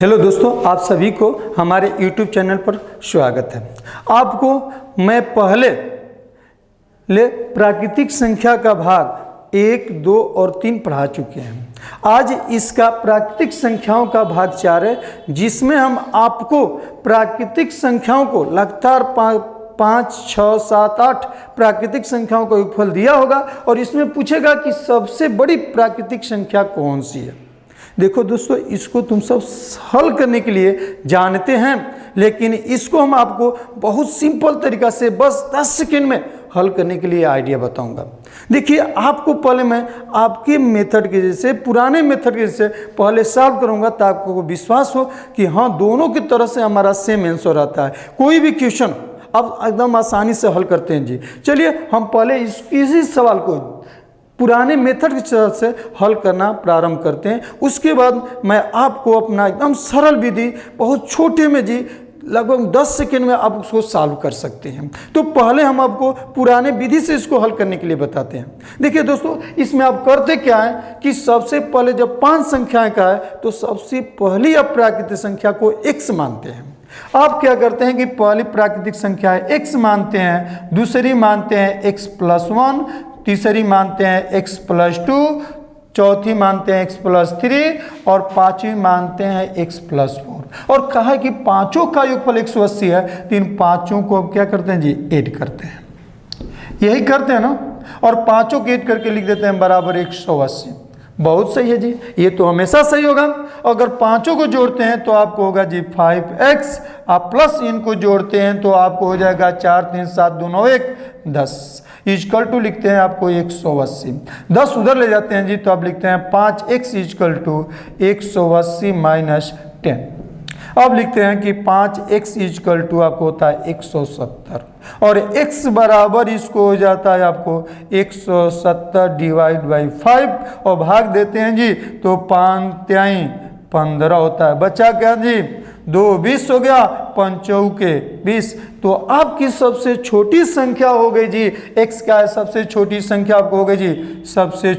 Hello दोस्तों, आप सभी को हमारे YouTube चैनल पर स्वागत है। आपको मैं पहले प्राकृतिक संख्या का भाग 1, 2 और 3 पढ़ा चुके हैं। आज इसका प्राकृतिक संख्याओं का भाग 4 है, जिसमें हम आपको प्राकृतिक संख्याओं को लगातार 5, 6, 7, 8 प्राकृतिक संख्याओं का योगफल दिया होगा और इसमें पूछेगा कि सबसे बड़ी प्राकृतिक संख्या कौन सी है। देखो दोस्तों, इसको तुम सब हल करने के लिए जानते हैं, लेकिन इसको हम आपको बहुत सिंपल तरीका से बस 10 सेकेंड में हल करने के लिए आइडिया बताऊंगा। देखिए, आपको पहले मैं आपके मेथड के जैसे पुराने मेथड के जैसे पहले सॉल्व करूंगा ताकि आपको विश्वास हो कि हाँ, दोनों की तरह से हमारा सेम आंसर आता है। कोई भी क्वेश्चन अब एकदम आसानी से हल करते हैं जी। चलिए हम पहले इसी सवाल को पुराने मेथड की तरह से हल करना प्रारंभ करते हैं। उसके बाद मैं आपको अपना एकदम सरल विधि बहुत छोटे में जी लगभग 10 सेकेंड में आप उसको सॉल्व कर सकते हैं। तो पहले हम आपको पुराने विधि से इसको हल करने के लिए बताते हैं। देखिए दोस्तों, इसमें आप करते क्या है कि सबसे पहले जब 5 संख्याएं का है तो सबसे पहली आप प्राकृतिक संख्या को x मानते हैं। आप क्या करते हैं कि पहली प्राकृतिक संख्या है x मानते हैं, दूसरी मानते हैं x+1, तीसरी मानते हैं x+2, चौथी मानते हैं x+3 और पांचवी मानते हैं x+4। और कहा है कि पांचों का योगफल 180 है, तो इन पांचों को अब क्या करते हैं जी, ऐड करते हैं। यही करते हैं ना, और पांचों को ऐड करके लिख देते हैं बराबर 180। बहुत सही है जी, ये तो हमेशा सही होगा। अगर पांचों को जोड़ते हैं तो आपको होगा जी 5x, आप प्लस इनको जोड़ते हैं तो आपको हो जाएगा 4, 3, 7, 2, 9, 1, 10 इजकल टू लिखते हैं आपको 180। 10 उधर ले जाते हैं जी, तो आप लिखते हैं 5x इजकल टू 180 माइनस 10। अब लिखते हैं कि 5x इजकल टू आपको होता है 170 और x बराबर इसको हो जाता है आपको 170 डिवाइड बाई 5 और भाग देते हैं जी, तो 5 3 15 होता है। बचा क्या जी, 2 20 हो गया, 5 चौके 20। तो आपकी सबसे छोटी संख्या हो गई जी, x क्या है, सबसे छोटी संख्या आपको हो गई जी, सबसे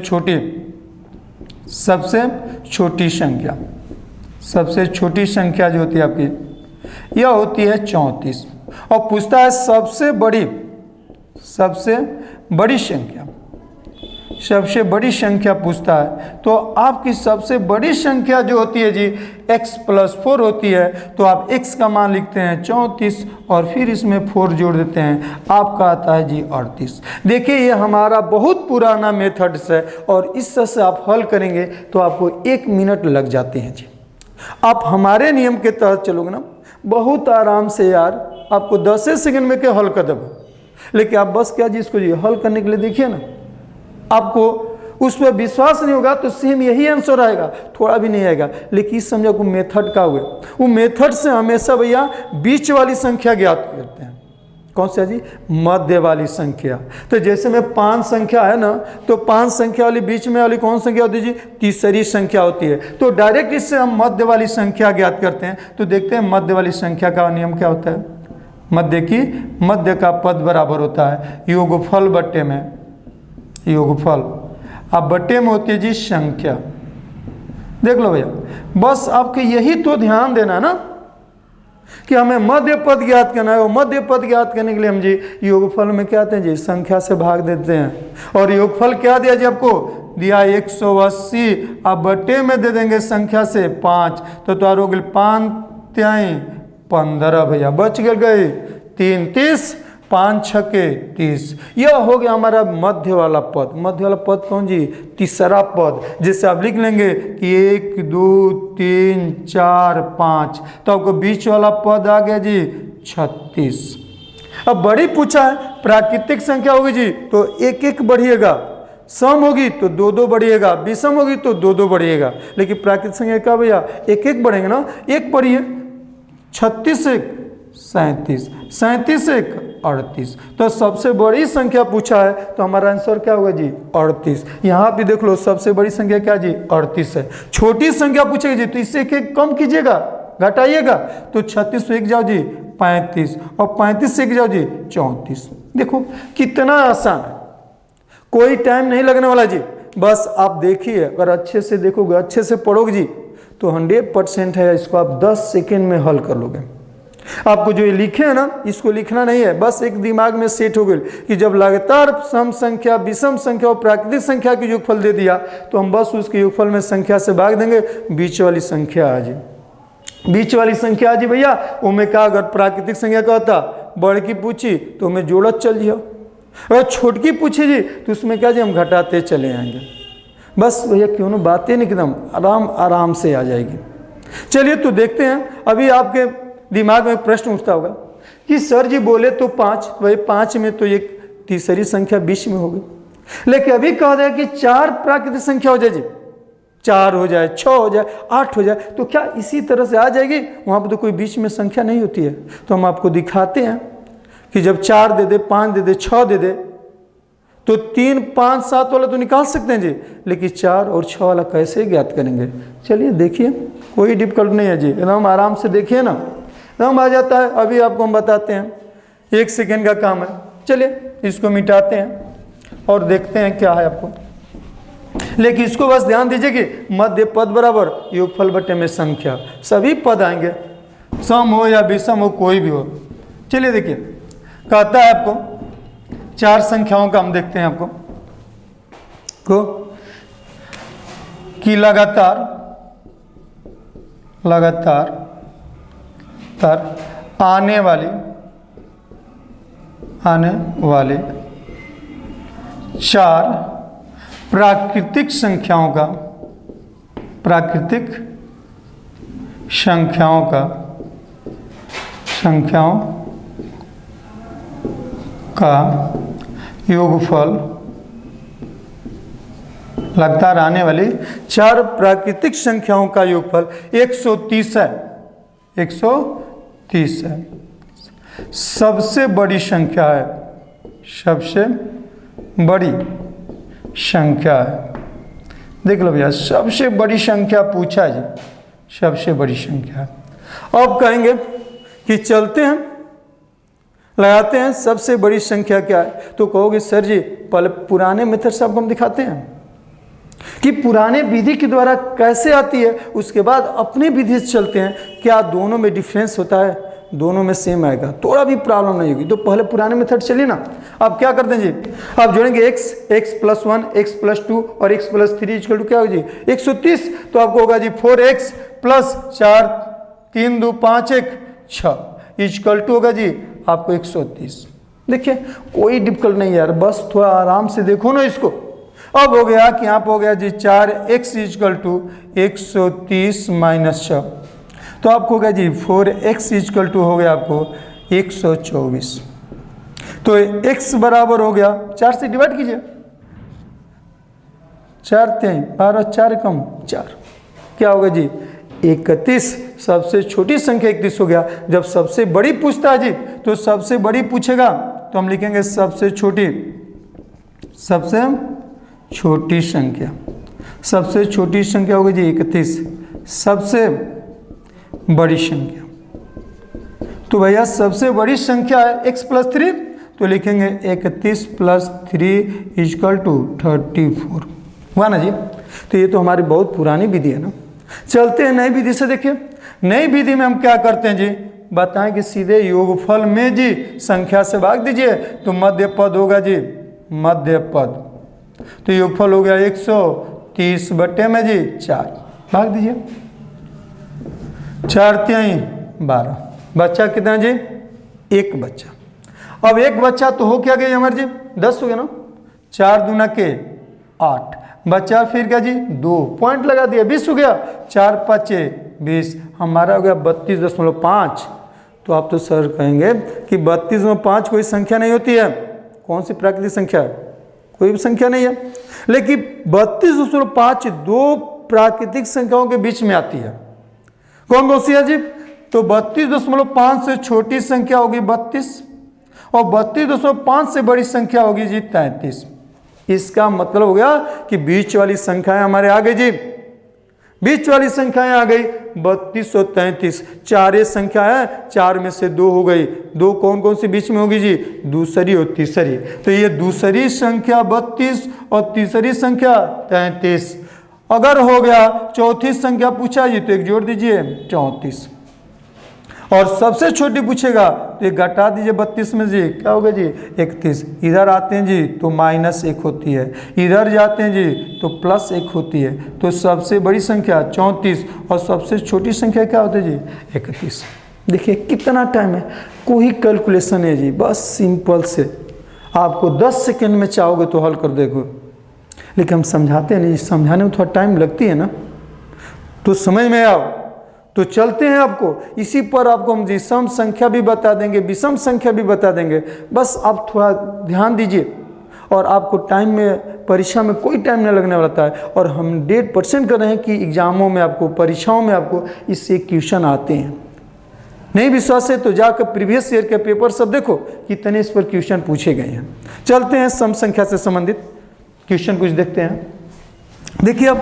छोटी संख्या जो होती है आपकी यह होती है 34। और पूछता है सबसे बड़ी संख्या पूछता है, तो आपकी सबसे बड़ी संख्या जो होती है जी x+4 होती है। तो आप x का मान लिखते हैं 34 और फिर इसमें 4 जोड़ देते हैं, आपका आता है जी 38। देखिए, ये हमारा बहुत पुराना मेथड है और इस तरह से आप हल करेंगे तो आपको 1 मिनट लग जाते हैं जी। आप हमारे नियम के तहत चलोगे ना, बहुत आराम से यार आपको 10 सेकंड में क्या हल कर देगा। लेकिन आप बस क्या जी, इसको जी हल करने के लिए देखिए ना, आपको उस पर विश्वास नहीं होगा तो सेम यही आंसर आएगा, थोड़ा भी नहीं आएगा। लेकिन इस समझो को मेथड का हुआ, वो मेथड से हमेशा भैया बीच वाली संख्या ज्ञात करते हैं। कौन सा जी, मध्य वाली संख्या। तो जैसे में 5 संख्या है ना, तो 5 संख्या वाली बीच में वाली कौन संख्या होती है जी, तीसरी संख्या होती है। तो डायरेक्ट इससे हम मध्य वाली संख्या ज्ञात करते हैं। तो देखते हैं मध्य वाली संख्या का नियम क्या होता है। मध्य का पद बराबर होता है योगफल बट्टे में, योगफल अब बट्टे में होती है जी संख्या। देख लो भैया, बस आपके यही तो ध्यान देना ना कि हमें मध्य पद ज्ञात करना है। और मध्य पद ज्ञात करने के लिए हम जी योगफल में क्या आते हैं जी, संख्या से भाग देते हैं। और योगफल क्या दिया जी, आपको दिया 180, अब बट्टे में दे देंगे संख्या से 5, तो तुम्हारा हो गया 5 3 15 भैया, बच गए 3 30, 5 6 30। यह हो गया हमारा मध्य वाला पद। मध्य वाला पद कौन जी, तीसरा पद, जिससे आप लिख लेंगे कि 1 2 3 4 5, तो आपको बीच वाला पद आ गया जी 36। अब बड़ी पूछा है, प्राकृतिक संख्या होगी जी तो 1 1 बढ़िएगा, सम होगी तो 2 2 बढ़िएगा, विषम होगी तो 2 2 बढ़िएगा। लेकिन प्राकृतिक संख्या का भैया 1 1 बढ़ेंगे ना, 1 बढ़िए, 36 1 37, 37 1 38। तो सबसे बड़ी संख्या पूछा है तो हमारा आंसर क्या होगा जी 38। यहाँ भी देख लो, सबसे बड़ी संख्या क्या जी 38 है। छोटी संख्या पूछेगी जी तो इससे 1 1 कम कीजिएगा, घटाइएगा, तो 36 से 1 जाओ जी 35 और 35 से 1 जाओ जी 34। देखो कितना आसान है, कोई टाइम नहीं लगने वाला जी। बस आप देखिए, अगर अच्छे से देखोगे, अच्छे से पढ़ोगे जी, तो 100% है, इसको आप 10 सेकेंड में हल कर लोगे। आपको जो ये लिखे है ना, इसको लिखना नहीं है, बस एक दिमाग में सेट हो गई कि जब लगातार सम संख्या, विषम संख्या और प्राकृतिक संख्या की योगफल दे दिया तो हम बस उसके योगफल में संख्या से भाग देंगे, बीच वाली संख्या आ जाए। बीच वाली संख्या आ जी भैया, उमें का अगर प्राकृतिक संख्या का होता बड़ की पूछी तो हमें जोड़त चल जियो, अगर छोटकी पूछी जी तो उसमें क्या जी हम घटाते चले आएंगे। बस भैया क्यों ना बातें एकदम आराम आराम से आ जाएगी। चलिए तो देखते हैं। अभी आपके दिमाग में प्रश्न उठता होगा कि सर जी बोले तो 5, वही 5 में तो एक तीसरी संख्या बीच में हो गई, लेकिन अभी कहा जाए कि 4 प्राकृतिक संख्या हो जाए जी, 4 हो जाए, 6 हो जाए, 8 हो जाए, तो क्या इसी तरह से आ जाएगी? वहाँ पर तो कोई बीच में संख्या नहीं होती है। तो हम आपको दिखाते हैं कि जब 4 दे दे, 5 दे दे, 6 दे दे तो 3, 5, 7 वाला तो निकाल सकते हैं जी, लेकिन 4 और 6 वाला कैसे ज्ञात करेंगे? चलिए देखिए, कोई डिफिकल्ट नहीं है जी, एकदम आराम से देखिए ना, एकदम आ जाता है। अभी आपको हम बताते हैं, 1 सेकेंड का काम है। चलिए इसको मिटाते हैं और देखते हैं क्या है आपको, लेकिन इसको बस ध्यान दीजिए कि मध्य पद बराबर योगफल बटे में संख्या, सभी पद आएंगे, सम हो या विषम हो, कोई भी हो। चलिए देखिए, कहता है आपको 4 संख्याओं का हम देखते हैं आपको को कि लगातार आने वाले 4 प्राकृतिक संख्याओं का योगफल, लगातार आने वाली 4 प्राकृतिक संख्याओं का योगफल 130 है। 130 है, सबसे बड़ी संख्या है, सबसे बड़ी संख्या है। देख लो भैया, सबसे बड़ी संख्या पूछा जी, सबसे बड़ी संख्या है। अब कहेंगे कि चलते हैं, लगाते हैं सबसे बड़ी संख्या क्या है, तो कहोगे सर जी पहले पुराने मेथड से आपको हम दिखाते हैं कि पुराने विधि के द्वारा कैसे आती है, उसके बाद अपने विधि से चलते हैं, क्या दोनों में डिफरेंस होता है, दोनों में सेम आएगा, थोड़ा भी प्रॉब्लम नहीं होगी। तो पहले पुराने मेथड चलिए ना। आप क्या करते हैं जी, आप जोड़ेंगे x + 1, x + 2 और x + 3 = क्या होगा जी 130। तो आपको होगा जी 4x + 4, 3 2 5 1 6 = होगा जी आपको 130। देखिए कोई डिफिकल्ट नहीं यार, बस थोड़ा आराम से देखो ना इसको। अब हो गया कि यहाँ पर हो गया जी 4x = 130 - 6, तो आपको हो गया जी 4x = हो गया आपको 124। तो x बराबर हो गया 4 से डिवाइड कीजिए, 4 3 12 4 कम 4, क्या होगा जी 31। सबसे छोटी संख्या 31 हो गया। जब सबसे बड़ी पूछता है जी, तो सबसे बड़ी पूछेगा तो हम लिखेंगे सबसे छोटी संख्या, सबसे छोटी संख्या होगी जी 31, सबसे बड़ी संख्या। तो भैया सबसे बड़ी संख्या है x + 3, तो लिखेंगे 31 + 3 = 34, हुआ ना जी। तो ये तो हमारी बहुत पुरानी विधि है ना। चलते हैं नई विधि से। देखिए नई विधि में हम क्या करते हैं जी, बताएं कि सीधे योगफल में जी संख्या से भाग दीजिए, तो मध्य पद होगा जी मध्य पद, तो योगफल हो गया 130 बटे में जी 4, भाग दीजिए, 4 3 12, बच्चा कितना जी 1 बच्चा। अब 1 बच्चा तो हो क्या गया हमारे जी 10 हो गया ना, 4 दूना के 8 बच्चा, फिर क्या जी 2 पॉइंट लगा दिया 20 हो गया, 4 5 20, हमारा हो गया 32.5। तो आप तो सर कहेंगे कि 32.5 कोई संख्या नहीं होती है, कौन सी प्राकृतिक संख्या है, कोई भी संख्या नहीं है, लेकिन 32.5 2 प्राकृतिक संख्याओं के बीच में आती है। कौन कौन सी है जी, तो 32.5 से छोटी संख्या होगी 32 और 32.5 से बड़ी संख्या होगी जी 33। इसका मतलब हो गया कि बीच वाली संख्याएं हमारे आ गई जी, बीच वाली संख्याएं आ गई 32 और 33, 4 संख्या है, 4 में से 2 हो गई, 2 कौन कौन सी बीच में होगी जी, दूसरी और तीसरी। तो ये दूसरी संख्या 32 और तीसरी संख्या 33। अगर हो गया चौथी संख्या पूछा जी तो एक जोड़ दीजिए 34, और सबसे छोटी पूछेगा तो एक घटा दीजिए 32 में जी, क्या होगा जी 31। इधर आते हैं जी तो -1 होती है, इधर जाते हैं जी तो +1 होती है। तो सबसे बड़ी संख्या 34 और सबसे छोटी संख्या क्या होती है जी 31। देखिए कितना टाइम है, कोई कैलकुलेशन है जी, बस सिंपल से आपको 10 सेकेंड में चाहोगे तो हल कर देगा। लेकिन हम समझाते हैं नहीं, समझाने में थोड़ा टाइम लगती है ना, तो समझ में आओ तो चलते हैं। आपको इसी पर आपको हम सम संख्या भी बता देंगे, विषम संख्या भी बता देंगे, बस आप थोड़ा ध्यान दीजिए और आपको टाइम में, परीक्षा में कोई टाइम नहीं लगने वाला है। और हम 100% कर रहे हैं कि एग्जामों में आपको, परीक्षाओं में आपको इससे क्वेश्चन आते हैं। नहीं विश्वास है तो जाकर प्रीवियस ईयर के पेपर सब देखो, कितने इस पर क्वेश्चन पूछे गए हैं। चलते हैं सम संख्या से संबंधित क्वेश्चन कुछ देखते हैं। देखिए अब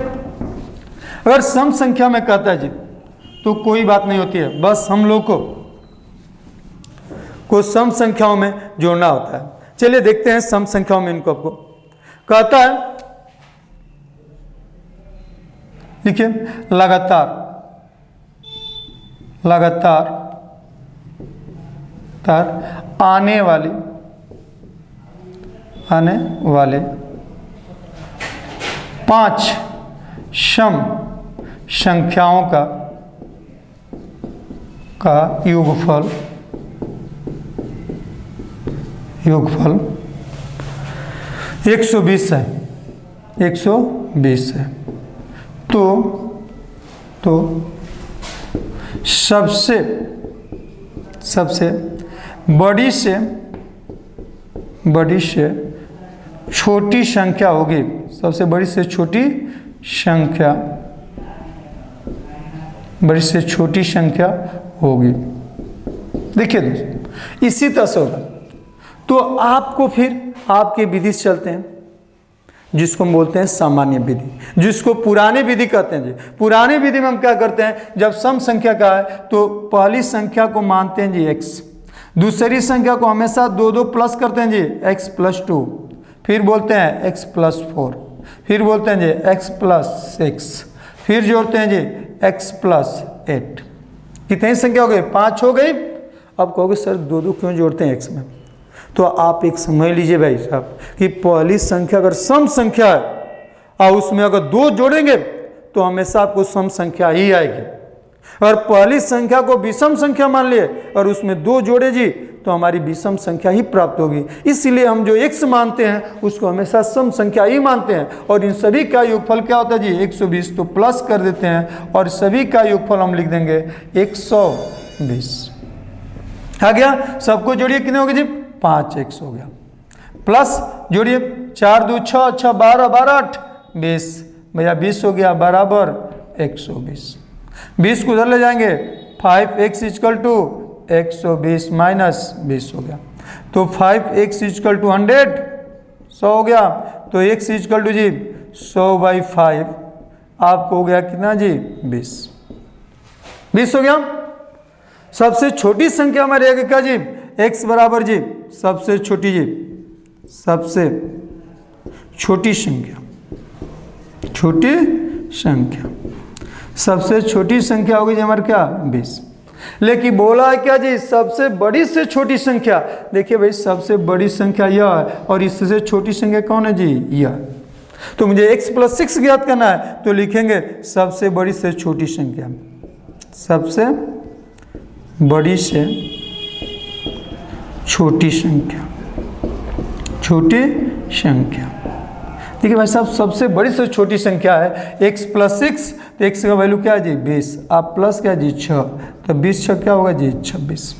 अगर सम संख्या में कहता है जी तो कोई बात नहीं होती है, बस हम लोग को सम संख्याओं में जोड़ना होता है। चलिए देखते हैं सम संख्याओं में इनको। आपको कहता है, देखिए लगातार आने वाले 5 सम संख्याओं का योगफल 120 है, 120 है। तो सबसे बड़ी से छोटी संख्या होगी, सबसे बड़ी से छोटी संख्या होगी। देखिए दोस्तों इसी तरह से होगा। तो आपको फिर आपके विधि से चलते हैं, जिसको हम बोलते हैं सामान्य विधि, जिसको पुरानी विधि कहते हैं जी। पुरानी विधि में हम क्या करते हैं, जब सम संख्या का है तो पहली संख्या को मानते हैं जी x, दूसरी संख्या को हमेशा 2 प्लस करते हैं जी x + 2, फिर बोलते हैं x + 4, फिर बोलते हैं जी x + 6, फिर जोड़ते हैं जी x + 8। कितनी संख्या हो गई, 5 हो गई। अब कहोगे सर 2 क्यों जोड़ते हैं x में, तो आप एक समझ लीजिए भाई साहब कि पहली संख्या अगर सम संख्या है और उसमें अगर 2 जोड़ेंगे तो हमेशा आपको सम संख्या ही आएगी। और पहली संख्या को विषम संख्या मान लिए और उसमें 2 जोड़े जी तो हमारी विषम संख्या ही प्राप्त होगी। इसलिए हम जो x मानते हैं उसको हमेशा सम संख्या ही मानते हैं। और इन सभी का योगफल क्या होता है जी 120, तो प्लस कर देते हैं और सभी का योगफल हम लिख देंगे 120। आ गया, सबको जोड़िए कितने हो गए जी 5x हो गया, प्लस जोड़िए 4 2 6 6 12 12 8 20 भैया 20 हो गया बराबर 120। 20 को उधर ले जाएंगे 5x = 120 माइनस 20 हो गया, तो 5x = 100, 100 हो गया। तो x = जी 100/5 आपको हो गया कितना जी 20 हो गया। सबसे छोटी संख्या में रहेगा क्या जी x बराबर जी सबसे छोटी संख्या, सबसे छोटी संख्या होगी जी हमारे क्या 20। लेकिन बोला है क्या जी सबसे बड़ी से छोटी संख्या। देखिए भाई सबसे बड़ी संख्या यह है और इससे छोटी संख्या कौन है जी यह। तो मुझे x + 6 ज्ञात करना है तो लिखेंगे सबसे बड़ी से छोटी संख्या, सबसे बड़ी से छोटी संख्या। देखिए भाई साहब सबसे बड़ी से छोटी संख्या है x + 6, तो x का वैल्यू क्या है जी 20, आप प्लस क्या जी 6, तो 20 6 क्या होगा जी 26।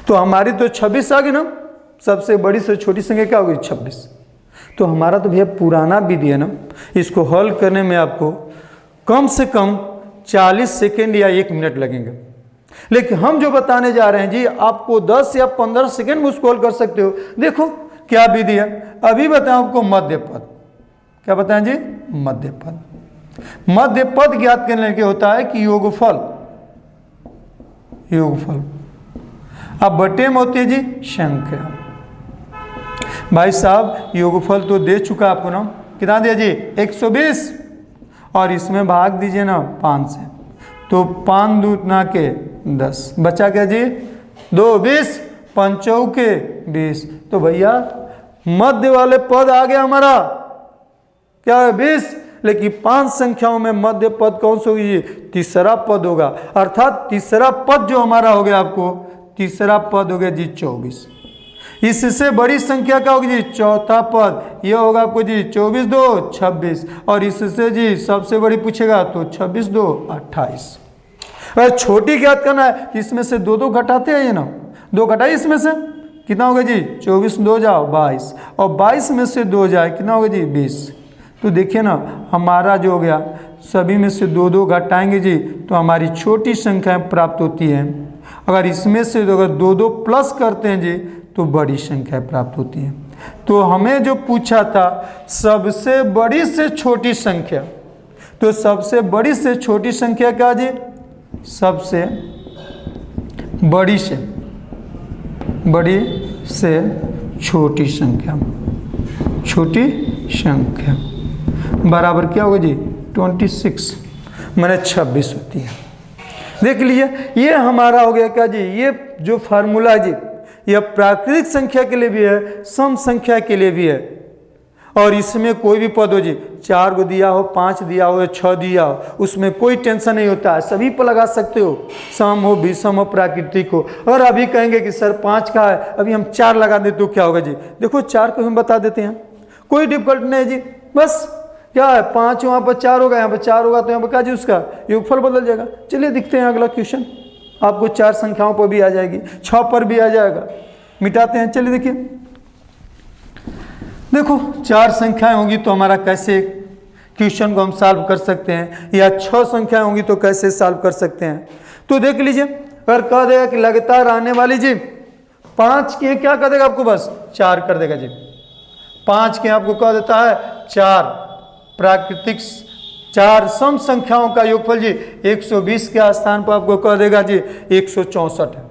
तो हमारी तो 26 आ गई ना, सबसे बड़ी से छोटी संख्या क्या होगी 26। तो हमारा तो भैया पुराना विधि है ना, इसको हल करने में आपको कम से कम 40 सेकेंड या 1 मिनट लगेंगे। लेकिन हम जो बताने जा रहे हैं जी आपको 10 या 15 सेकेंड में उसको हल कर सकते हो। देखो क्या विधि है, अभी बताएं आपको मध्य पद। क्या बताएं जी मध्य पद ज्ञात करने के होता है कि योगफल अब बटे में होती है जी संख्या। भाई साहब योगफल तो दे चुका आपको ना, कितना दिया जी 120 और इसमें भाग दीजिए ना 5 से, तो 5 दूना के 10, बचा क्या जी 2, 20, 5 चौके 20। तो भैया मध्य वाले पद आ गया हमारा क्या है 20, लेकिन 5 संख्याओं में मध्य पद कौन सा होगी जी, तीसरा पद होगा। अर्थात तीसरा पद जो हमारा हो गया, आपको तीसरा पद हो गया जी 24। इससे बड़ी संख्या क्या होगी जी, चौथा पद, ये होगा आपको जी 24 2 26, और इससे जी सबसे बड़ी पूछेगा तो 26 2 28। अगर छोटी ज्ञात करना है, इसमें से 2 2 घटाते हैं ये ना, 2 घटाइए इसमें से, कितना होगा जी 24 2 जाओ 22, और 22 में से 2 जाए कितना होगा जी 20। तो देखिए ना हमारा जो हो गया, सभी में से 2 2 घटाएंगे जी तो हमारी छोटी संख्याएं प्राप्त होती हैं। अगर इसमें से अगर 2 2 प्लस करते हैं जी तो बड़ी संख्या प्राप्त होती है। तो हमें जो पूछा था सबसे बड़ी से छोटी संख्या, तो सबसे बड़ी से छोटी संख्या क्या जी, सबसे बड़ी से छोटी संख्या, छोटी संख्या बराबर क्या होगा जी 26 मैंने 26 होती है। देख लीजिए ये हमारा हो गया क्या जी, ये जो फार्मूला जी यह प्राकृतिक संख्या के लिए भी है, सम संख्या के लिए भी है। और इसमें कोई भी पद हो जी, 4 को दिया हो, 5 दिया हो, 6 दिया हो, उसमें कोई टेंशन नहीं होता है, सभी पर लगा सकते हो, सम हो, विषम हो, प्राकृतिक हो। और अभी कहेंगे कि सर 5 का है, अभी हम 4 लगा दे तो क्या होगा जी, देखो 4 को हम बता देते हैं, कोई डिफिकल्ट नहीं जी। बस क्या है 5 वहाँ पर 4 होगा, यहाँ पर 4 होगा, तो यहाँ पर क्या जी उसका योगफल बदल जाएगा। चलिए दिखते हैं अगला क्वेश्चन, आपको 4 संख्याओं पर भी आ जाएगी, 6 पर भी आ जाएगा। मिटाते हैं, चलिए देखिए, देखो 4 संख्याएं होंगी तो हमारा कैसे क्वेश्चन को हम सॉल्व कर सकते हैं, या 6 संख्याएं होंगी तो कैसे सॉल्व कर सकते हैं। तो देख लीजिए, अगर कह देगा कि लगातार आने वाली जी 5 के क्या कर देगा आपको, बस 4 कर देगा जी। 5 के आपको कह देता है 4 प्राकृतिक 4 सम संख्याओं का योगफल जी 120 के स्थान पर आपको कह देगा जी 164 है।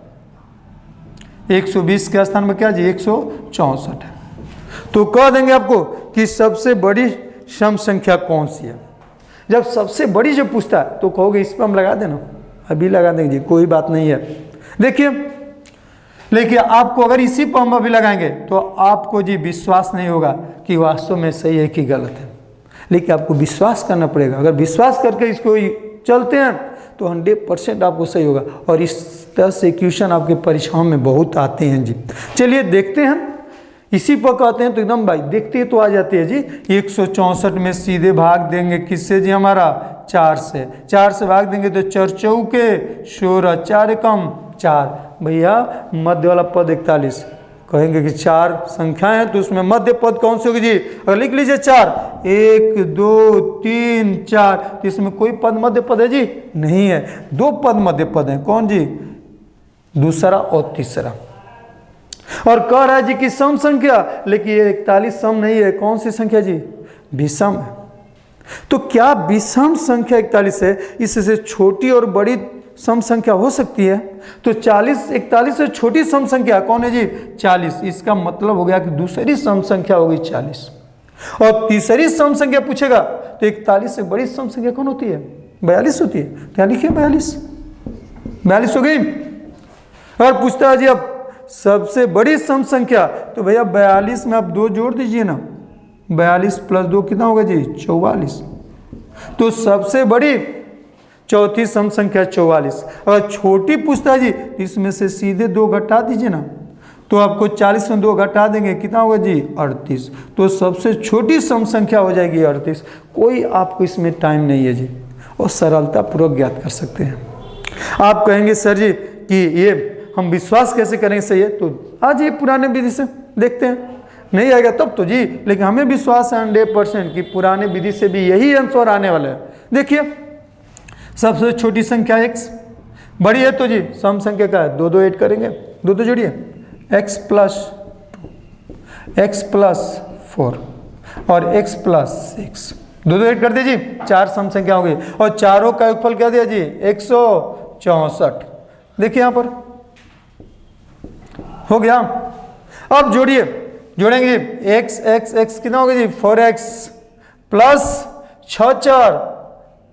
120 के स्थान पर क्या जी 164 है। तो कह देंगे आपको कि सबसे बड़ी सम संख्या कौन सी है। जब सबसे बड़ी जो पूछता है तो कहोगे इस पर हम लगा देना, अभी लगा देंगे जी, कोई बात नहीं है। देखिए लेकिन आपको अगर इसी पर हम अभी लगाएंगे तो आपको जी विश्वास नहीं होगा कि वास्तव में सही है कि गलत है, लेकिन आपको विश्वास करना पड़ेगा। अगर विश्वास करके इसको चलते हैं तो 100% आपको सही होगा। और इस तरह से क्वेश्चन आपके परीक्षाओं में बहुत आते हैं जी। चलिए देखते हैं, इसी पर कहते हैं तो एकदम भाई देखते तो आ जाती है जी। 164 में सीधे भाग देंगे किससे जी, हमारा 4 से। 4 से भाग देंगे तो 4 चौके 16, 4 कम 4, भैया मध्य वाला पद 41। कहेंगे कि 4 संख्याएं हैं तो उसमें मध्य पद कौन सी होगी जी, अगर लिख लीजिए 4, 1 2 3 4, तो इसमें कोई पद मध्य पद है जी नहीं है। 2 पद मध्य पद हैं, कौन जी, दूसरा और तीसरा। और कह रहा है जी कि सम संख्या, लेकिन ये 41 सम नहीं है, कौन सी संख्या जी, विषम है। तो क्या विषम संख्या 41 है, इससे छोटी और बड़ी सम संख्या हो सकती है। तो 41 से छोटी सम संख्या कौन है जी 40। इसका मतलब हो गया कि दूसरी सम संख्या होगी 40, और तीसरी सम संख्या पूछेगा तो 41 से बड़ी सम संख्या कौन होती है, 42 होती है। तो यहाँ लिखिए 42 हो गई। और पूछता है जी अब सबसे बड़ी सम संख्या, तो भैया 42 में आप 2 जोड़ दीजिए ना, 42 + 2 कितना होगा जी 44। तो सबसे बड़ी चौथी सम संख्या 44। अगर छोटी पूछता है जी इसमें से सीधे 2 घटा दीजिए ना, तो आपको 40 में 2 घटा देंगे कितना होगा जी 38। तो सबसे छोटी सम संख्या हो जाएगी 38। कोई आपको इसमें टाइम नहीं है जी, और सरलतापूर्वक ज्ञात कर सकते हैं। आप कहेंगे सर जी कि ये हम विश्वास कैसे करेंगे सही है, तो आज ये पुराने विधि से देखते हैं, नहीं आएगा तब तो जी, लेकिन हमें विश्वास है 100% कि पुराने विधि से भी यही आंसर आने वाला है। देखिए सबसे छोटी संख्या x, बड़ी है तो जी सम संख्या का है 2 2 ऐड करेंगे, 2 2 जोड़िए, x + 2 x + 4 और x + 6, 2 2 ऐड कर दीजिए, 4 सम संख्या हो गई। और चारों का योगफल क्या दिया जी 164। देखिए यहाँ पर हो गया। अब जोड़िए, जोड़ेंगे x कितना होगा जी 4x + 6 4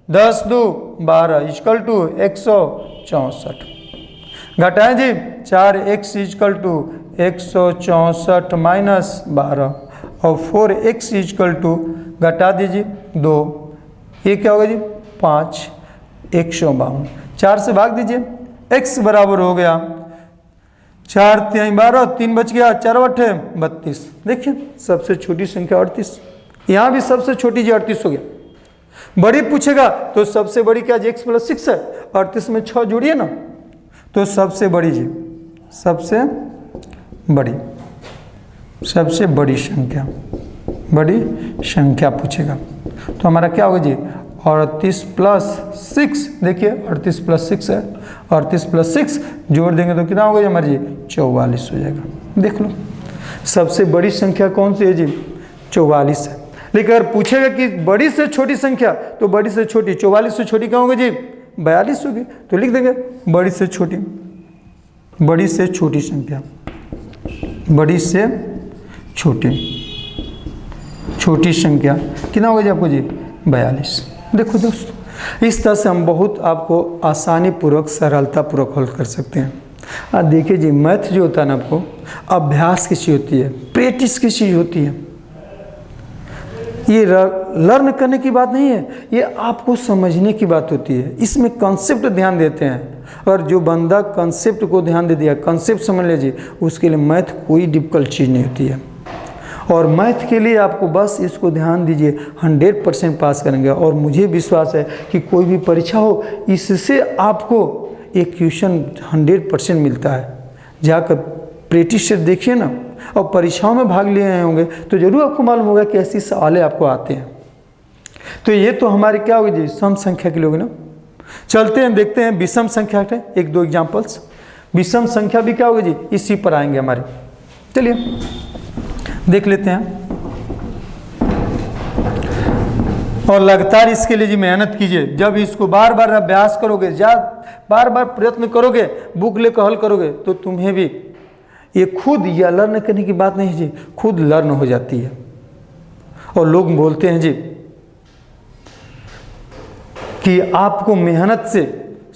10 2 12 इक्वल टू 164। घटाएं जी, 4x इक्वल टू 164 माइनस 12 और 4x इक्वल टू घटा दीजिए 2, ये क्या होगा जी 5, 152। 4 से भाग दीजिए, x बराबर हो गया 4 3 12, 3 बच गया, 4 8 32। देखिए सबसे छोटी संख्या 38, यहाँ भी सबसे छोटी जी 38 हो गया। बड़ी पूछेगा तो सबसे बड़ी क्या जी x + 6 है, 38 में 6 जोड़िए ना, तो सबसे बड़ी जी सबसे बड़ी संख्या पूछेगा। तो हमारा क्या होगा जी 38 + 6, देखिए 38 + 6 है, 38 + 6 जोड़ देंगे तो कितना होगा जी हमारे जी 44 हो जाएगा। देख लो सबसे बड़ी संख्या कौन सी है जी 44 है। लेकिन अगर पूछेगा कि बड़ी से छोटी संख्या, तो बड़ी से छोटी 44 से छोटी क्या होगी जी 42 होगी। तो लिख देंगे बड़ी से छोटी संख्या, बड़ी से छोटी संख्या कितना होगा जी आपको जी 42। देखो दोस्तों इस तरह से हम बहुत आपको आसानी पूर्वक सरलता पूर्वक हल कर सकते हैं। देखिए जी मैथ जो होता है ना, आपको अभ्यास की चीज़ होती है, प्रैक्टिस की चीज़ होती है। ये लर्न करने की बात नहीं है, ये आपको समझने की बात होती है। इसमें कंसेप्ट ध्यान देते हैं, और जो बंदा कंसेप्ट को ध्यान दे दिया, कंसेप्ट समझ लीजिए, उसके लिए मैथ कोई डिफिकल्ट चीज़ नहीं होती है। और मैथ के लिए आपको बस इसको ध्यान दीजिए, 100% पास करेंगे। और मुझे विश्वास है कि कोई भी परीक्षा हो, इससे आपको एक क्वेश्चन 100% मिलता है। जाकर प्रैक्टिस से देखिए ना, और परीक्षाओं में भाग लिए होंगे तो जरूर आपको मालूम होगा कि ऐसी सवाल आपको आते हैं। तो ये तो हमारे क्या होगी जी सम संख्या के लोग ना। चलते हैं देखते हैं विषम संख्या के 1-2 एग्जाम्पल्स। विषम संख्या भी क्या होगी जी इसी पर आएंगे हमारे। चलिए देख लेते हैं, और लगातार इसके लिए जी मेहनत कीजिए। जब इसको बार बार अभ्यास करोगे, बार बार प्रयत्न करोगे, बुक लेकर हल करोगे, तो तुम्हें भी ये खुद या लर्न करने की बात नहीं है जी, खुद लर्न हो जाती है। और लोग बोलते हैं जी कि आपको मेहनत से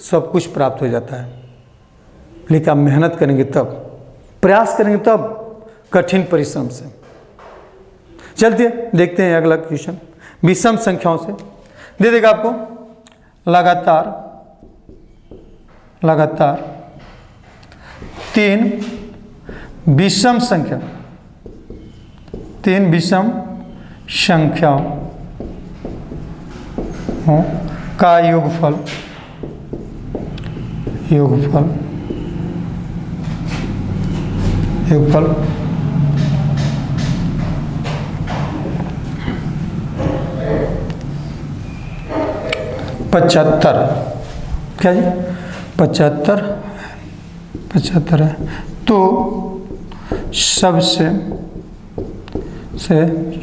सब कुछ प्राप्त हो जाता है, लेकिन आप मेहनत करेंगे तब, प्रयास करेंगे तब, कठिन परिश्रम से। चलते देखते हैं अगला क्वेश्चन विषम संख्याओं से। दे देगा आपको लगातार 3 विषम संख्या, 3 विषम संख्याओं का योगफल 75। क्या जी 75 है। तो सबसे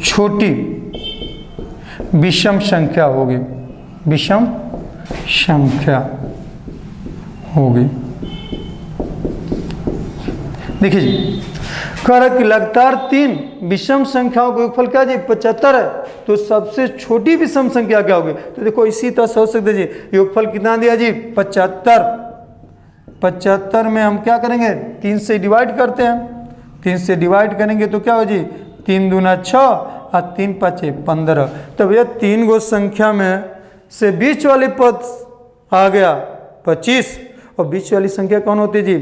छोटी विषम संख्या होगी, देखिए जी कह रहा कि लगातार 3 विषम संख्याओं का योगफल क्या जी 75 है। तो सबसे छोटी विषम संख्या क्या होगी। तो देखो इसी तरह सोच सकते जी, योगफल कितना दिया जी 75 में हम क्या करेंगे 3 से डिवाइड करते हैं। 3 से डिवाइड करेंगे तो क्या हो जी 3 दूना 6 और 3 5 15। तो भैया 3 गो संख्या में से बीच वाली पद आ गया 25, और बीच वाली संख्या कौन होती है जी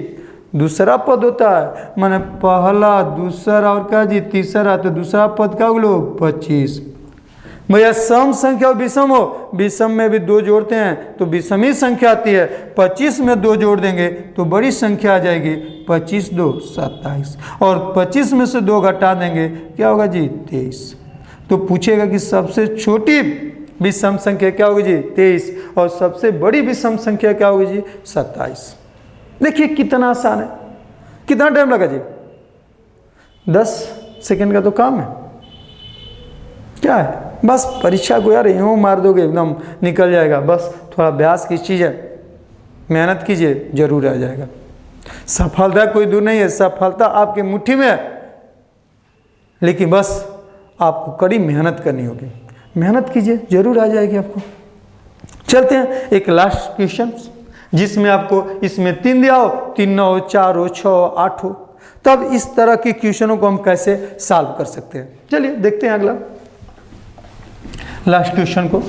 दूसरा पद होता है। माने पहला, दूसरा और क्या जी तीसरा, तो दूसरा पद क्या बोलो 25। भैया सम संख्या और विषम हो, विषम में भी 2 जोड़ते हैं तो विषमी संख्या आती है। 25 में 2 जोड़ देंगे तो बड़ी संख्या आ जाएगी 25 2 27, और 25 में से 2 घटा देंगे क्या होगा जी 23। तो पूछेगा कि सबसे छोटी विषम संख्या क्या होगी जी 23, और सबसे बड़ी विषम संख्या क्या होगी जी 27। देखिए कितना आसान है, कितना टाइम लगा जी 10 सेकंड का तो काम है। क्या है बस परीक्षा को यार यूँ मार दोगे एकदम निकल जाएगा। बस थोड़ा अभ्यास की चीज़ है, मेहनत कीजिए जरूर आ जाएगा। सफलता कोई दूर नहीं है, सफलता आपकी मुट्ठी में है, लेकिन बस आपको कड़ी मेहनत करनी होगी। मेहनत कीजिए जरूर आ जाएगी आपको। चलते हैं एक लास्ट क्वेश्चन, जिसमें आपको इसमें 3 दिया हो, 3 हो, 4 हो, 6 हो, 8 हो, तब इस तरह के क्वेश्चनों को हम कैसे सॉल्व कर सकते हैं। चलिए देखते हैं अगला लास्ट क्वेश्चन को।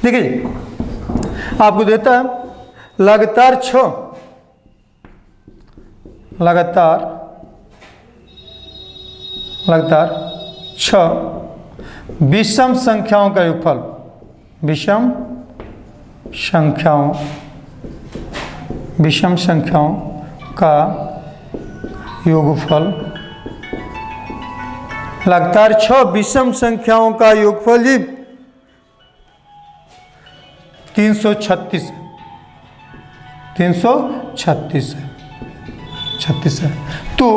देखिए जी, आपको देता है लगातार 6 विषम संख्याओं का योगफल, विषम संख्याओं का योगफल, लगातार 6 विषम संख्याओं का योगफल जी 336 है। 336 है, 36 है। तो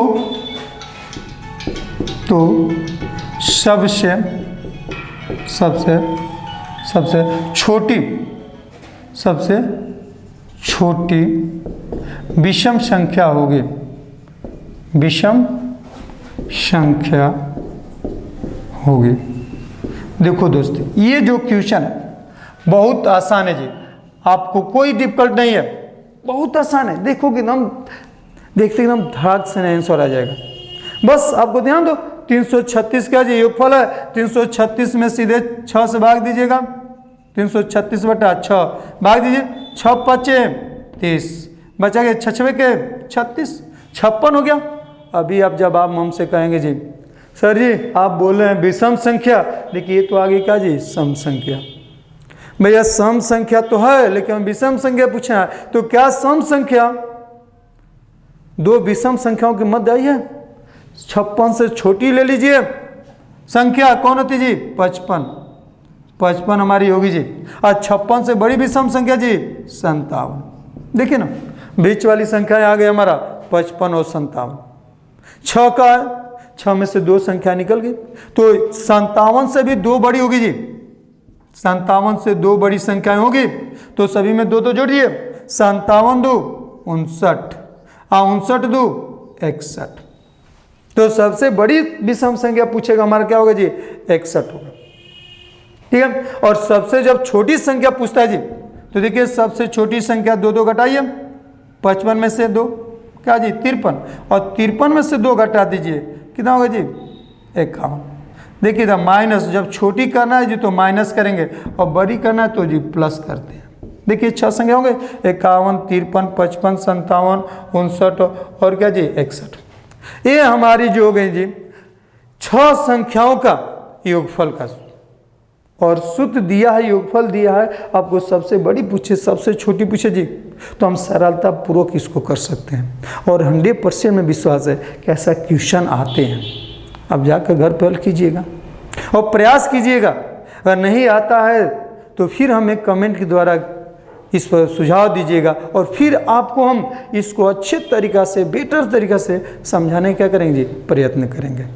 सबसे छोटी विषम संख्या होगी, विषम संख्या होगी। देखो दोस्तों, ये जो क्वेश्चन है बहुत आसान है जी, आपको कोई डिफिकल्ट नहीं है, बहुत आसान है। देखोगे एकदम, देखते एकदम धड़ाक से आंसर आ जाएगा। बस आपको ध्यान दो, 336 का जी योगफल है, 336 में सीधे 6 से भाग दीजिएगा, 336/6 भाग दीजिए, 6 5 30, बचा गया 6 के 36, 56 हो गया। अभी आप जब आप हमसे कहेंगे जी सर जी आप बोल रहे हैं विषम संख्या, देखिए तो आगे क्या जी सम संख्या। भैया सम संख्या तो है, लेकिन हम विषम संख्या पूछे हैं, तो क्या सम संख्या दो विषम संख्याओं के मध्य आई है? 56 से छोटी ले लीजिए संख्या, कौन होती जी 55 हमारी होगी जी, और 56 से बड़ी विषम संख्या जी 57। देखिए ना, बीच वाली संख्या आ गई हमारा 55 और 57। 6 का 6 में से 2 संख्या निकल गई, तो 57 से भी 2 बड़ी होगी जी, 57 से 2 बड़ी संख्याएं होगी, तो सभी में 2 तो जोड़िए, 57 2 59, 59 2 61। तो सबसे बड़ी विषम संख्या पूछेगा हमारा क्या होगा जी 61 होगा, ठीक है। और सबसे जब छोटी संख्या पूछता है जी, तो देखिए सबसे छोटी संख्या 2 घटाइए, 55 में से 2 क्या जी 53, और 53 में से 2 घटा दीजिए, कितना होगा जी 51। देखिए था माइनस, जब छोटी करना है जी तो माइनस करेंगे, और बड़ी करना है तो जी प्लस करते हैं। देखिए 6 संख्या होंगे, 51 53 55 57 59 और क्या जी 61। ये हमारी जो हो गई जी 6 संख्याओं का योगफल का, और सूत्र दिया है, योगफल दिया है, आपको सबसे बड़ी पूछे सबसे छोटी पूछे जी, तो हम सरलता पूर्वक इसको कर सकते हैं, और 100% में विश्वास है कि ऐसा क्वेश्चन आते हैं। अब जाकर घर पर हल कीजिएगा और प्रयास कीजिएगा, अगर नहीं आता है तो फिर हमें कमेंट के द्वारा इस पर सुझाव दीजिएगा, और फिर आपको हम इसको अच्छे तरीक़ा से, बेटर तरीक़ा से समझाने क्या करेंगे जी, प्रयत्न करेंगे।